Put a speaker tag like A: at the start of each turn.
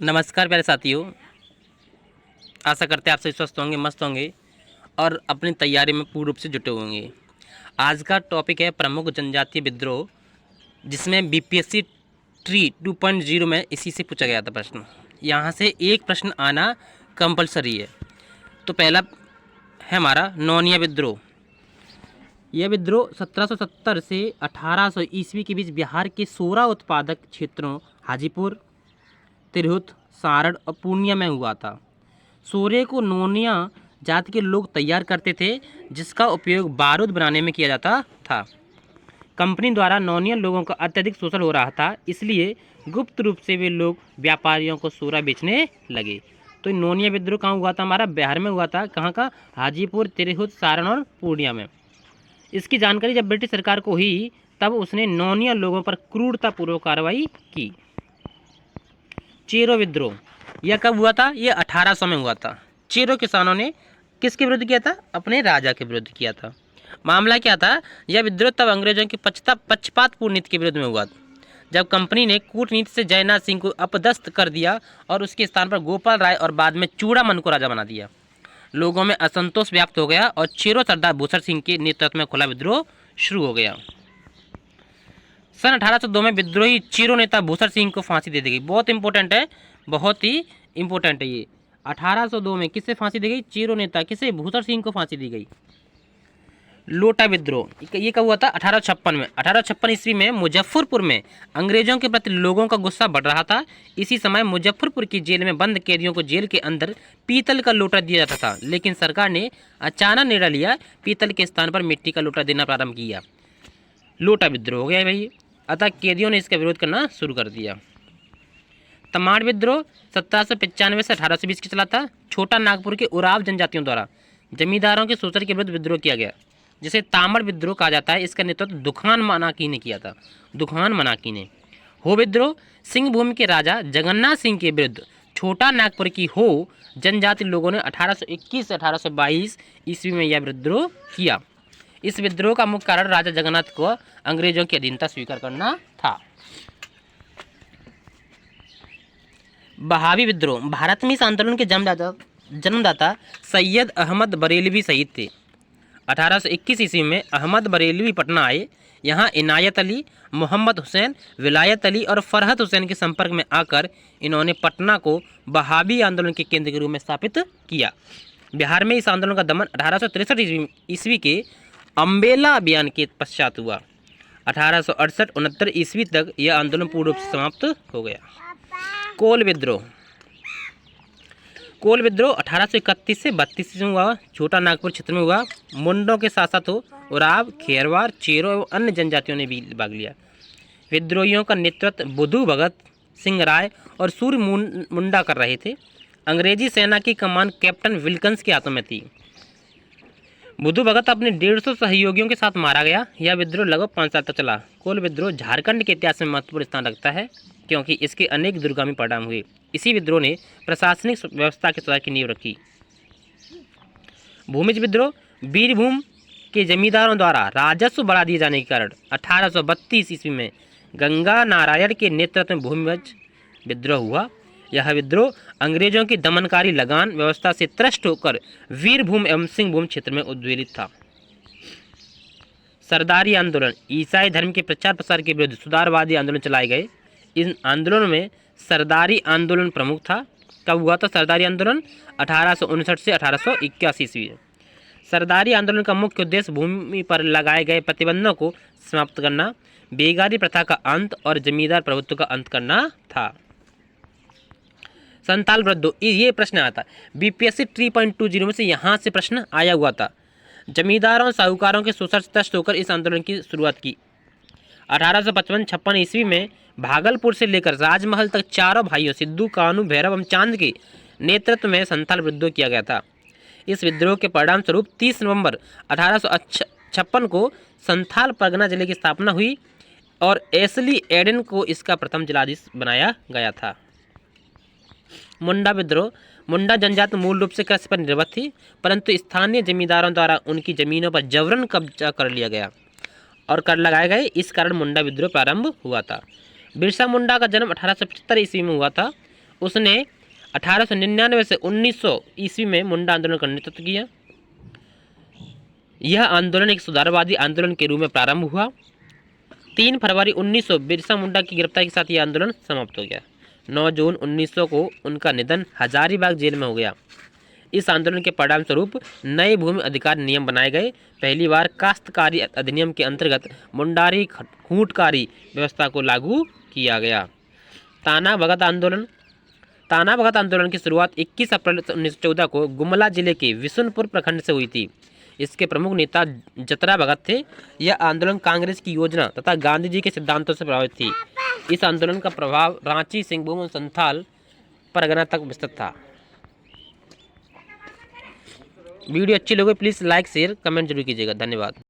A: नमस्कार प्यारे साथियों। आशा करते हैं आप सभी स्वस्थ होंगे, मस्त होंगे और अपनी तैयारी में पूर्ण रूप से जुटे होंगे। आज का टॉपिक है प्रमुख जनजातीय विद्रोह, जिसमें बीपीएससी ट्री 2.0 में इसी से पूछा गया था प्रश्न। यहाँ से एक प्रश्न आना कंपलसरी है। तो पहला है हमारा नौनिया विद्रोह। यह विद्रोह 1770 से 1800 ईस्वी के बीच बिहार के 16 उत्पादक क्षेत्रों हाजीपुर, तिरहुत, सारण और पूर्णिया में हुआ था। सोरे को नोनिया जाति के लोग तैयार करते थे, जिसका उपयोग बारूद बनाने में किया जाता था। कंपनी द्वारा नोनिया लोगों का अत्यधिक शोषण हो रहा था, इसलिए गुप्त रूप से वे लोग व्यापारियों को सोरा बेचने लगे। तो नोनिया विद्रोह कहाँ हुआ था? हमारा बिहार में हुआ था। कहाँ का? हाजीपुर, तिरहुत, सारण और पूर्णिया में। इसकी जानकारी जब ब्रिटिश सरकार को हुई, तब उसने नोनिया लोगों पर क्रूरतापूर्वक कार्रवाई की। चेरो विद्रोह यह कब हुआ था? यह 1800 में हुआ था। चेरो किसानों ने किसके विरुद्ध किया था? अपने राजा के विरुद्ध किया था। मामला क्या था? यह विद्रोह तब अंग्रेजों की पक्षपातपूर्ण नीति के विरुद्ध में हुआ, जब कंपनी ने कूटनीति से जयनाथ सिंह को अपदस्थ कर दिया और उसके स्थान पर गोपाल राय और बाद में चूड़ामन को राजा बना दिया। लोगों में असंतोष व्याप्त हो गया और चेरो सरदार भूसर सिंह के नेतृत्व में खुला विद्रोह शुरू हो गया। सन 1802 में विद्रोही चेरो नेता भूसर सिंह को फांसी दे दी गई। बहुत इंपॉर्टेंट है, बहुत ही इंपॉर्टेंट है ये। 1802 में किससे फांसी दी गई? चेरो नेता किसे? भूसर सिंह को फांसी दी गई। लोटा विद्रोह ये कब हुआ था? 1856 में। 1856 ईस्वी में मुजफ्फरपुर में अंग्रेजों के प्रति लोगों का गुस्सा बढ़ रहा था। इसी समय मुजफ्फरपुर की जेल में बंद कैदियों को जेल के अंदर पीतल का लोटा दिया जाता था, लेकिन सरकार ने अचानक निर्णय लिया, पीतल के स्थान पर मिट्टी का लोटा देना प्रारंभ किया। लोटा विद्रोह हो गया भाई। अतः कैदियों ने इसका विरोध करना शुरू कर दिया। तमाड़ विद्रोह 1795 से 1820 की चला था। छोटा नागपुर के उराव जनजातियों द्वारा जमींदारों के शोषण के विरुद्ध विद्रोह किया गया, जिसे तामड़ विद्रोह कहा जाता है। इसका नेतृत्व दुखान मनाकी ने किया था। दुखान मनाकी ने। हो विद्रोह सिंह भूमि के राजा जगन्नाथ सिंह के विरुद्ध छोटा नागपुर की हो जनजाति लोगों ने 1821 से 1822 ईस्वी में यह विद्रोह किया। इस विद्रोह का मुख्य कारण राजा जगन्नाथ को अंग्रेजों की अधीनता स्वीकार करना था। बहावी विद्रोह भारत में इस आंदोलन के जन्मदाता सैयद अहमद बरेलवी शहीद थे। 1821 ईस्वी में अहमद बरेलवी पटना आए। यहाँ इनायत अली, मोहम्मद हुसैन, विलायत अली और फरहत हुसैन के संपर्क में आकर इन्होंने पटना को बहावी आंदोलन के केंद्र के रूप में स्थापित किया। बिहार में इस आंदोलन का दमन 1863 ईस्वी के अम्बेला अभियान के पश्चात हुआ। 1868-69 ईस्वी तक यह आंदोलन पूर्ण रूप से समाप्त हो गया। कोल विद्रोह 1831 से 32 में हुआ। छोटा नागपुर क्षेत्र में हुआ। मुंडों के साथ साथ उराव, खेरवार, चेरो एवं अन्य जनजातियों ने भी भाग लिया। विद्रोहियों का नेतृत्व बुधू भगत सिंह राय और सूर्य मुंडा कर रहे थे। अंग्रेजी सेना की कमान कैप्टन विल्कन्स के हाथों में थी। बुधू भगत अपने 150 सहयोगियों के साथ मारा गया। यह विद्रोह लगभग 5 साल तक चला। कोल विद्रोह झारखंड के इतिहास में महत्वपूर्ण स्थान रखता है, क्योंकि इसके अनेक दूरगामी परिणाम हुए। इसी विद्रोह ने प्रशासनिक व्यवस्था के सुधार की नींव रखी। भूमिज विद्रोह बीरभूम के जमींदारों द्वारा राजस्व बढ़ा दिए जाने के कारण 1832 ईस्वी में गंगा नारायण के नेतृत्व में भूमिज विद्रोह हुआ। यह विद्रोह अंग्रेजों की दमनकारी लगान व्यवस्था से त्रस्त होकर वीरभूम एवं सिंहभूम क्षेत्र में उद्वेलित था। सरदारी आंदोलन ईसाई धर्म के प्रचार प्रसार के विरुद्ध सुधारवादी आंदोलन चलाए गए। इन आंदोलनों में सरदारी आंदोलन प्रमुख था। कब हुआ था सरदारी आंदोलन? 1859 से 1881 ईस्वी। सरदारी आंदोलन का मुख्य उद्देश्य भूमि पर लगाए गए प्रतिबंधों को समाप्त करना, बेगारी प्रथा का अंत और जमींदार प्रभुत्व का अंत करना था। संताल विद्रोह ये प्रश्न आया था बीपीएससी 3.20 में से यहाँ से प्रश्न आया हुआ था। जमींदारों और साहूकारों के शोषण से त्रस्त होकर इस आंदोलन की शुरुआत की। 1855-56 ईस्वी में भागलपुर से लेकर राजमहल तक चारों भाइयों सिद्धू, कानू, भैरव एवं चांद के नेतृत्व में संथाल विद्रोह किया गया था। इस विद्रोह के परिणाम स्वरूप 30 नवंबर 1856 को संथाल परगना जिले की स्थापना हुई और एसली एडन को इसका प्रथम जिलाधीश बनाया गया था। मुंडा विद्रोह मुंडा जनजाति मूल रूप से कृषि पर निर्भर थी, परंतु स्थानीय जमींदारों द्वारा उनकी जमीनों पर जबरन कब्जा कर लिया गया और कर लगाए गए। इस कारण मुंडा विद्रोह प्रारंभ हुआ था। बिरसा मुंडा का जन्म 1875 ईस्वी में हुआ था उसने 1899 से 1900 ईस्वी में मुंडा आंदोलन का नेतृत्व किया। यह आंदोलन एक सुधारवादी आंदोलन के रूप में प्रारंभ हुआ। 3 फरवरी 1900 बिरसा मुंडा की गिरफ्तारी के साथ यह आंदोलन समाप्त हो गया। 9 जून 1900 को उनका निधन हजारीबाग जेल में हो गया। इस आंदोलन के परिणाम स्वरूप नए भूमि अधिकार नियम बनाए गए। पहली बार काश्तकारी अधिनियम के अंतर्गत मुंडारी खूंटकारी व्यवस्था को लागू किया गया। ताना भगत आंदोलन की शुरुआत 21 अप्रैल 1914 को गुमला जिले के विशुनपुर प्रखंड से हुई थी। इसके प्रमुख नेता जतरा भगत थे। यह आंदोलन कांग्रेस की योजना तथा गांधी जी के सिद्धांतों से प्रभावित थी। इस आंदोलन का प्रभाव रांची, सिंहभूम और संथाल परगना तक विस्तृत था। वीडियो अच्छी लगे प्लीज़ लाइक शेयर कमेंट जरूर कीजिएगा। धन्यवाद।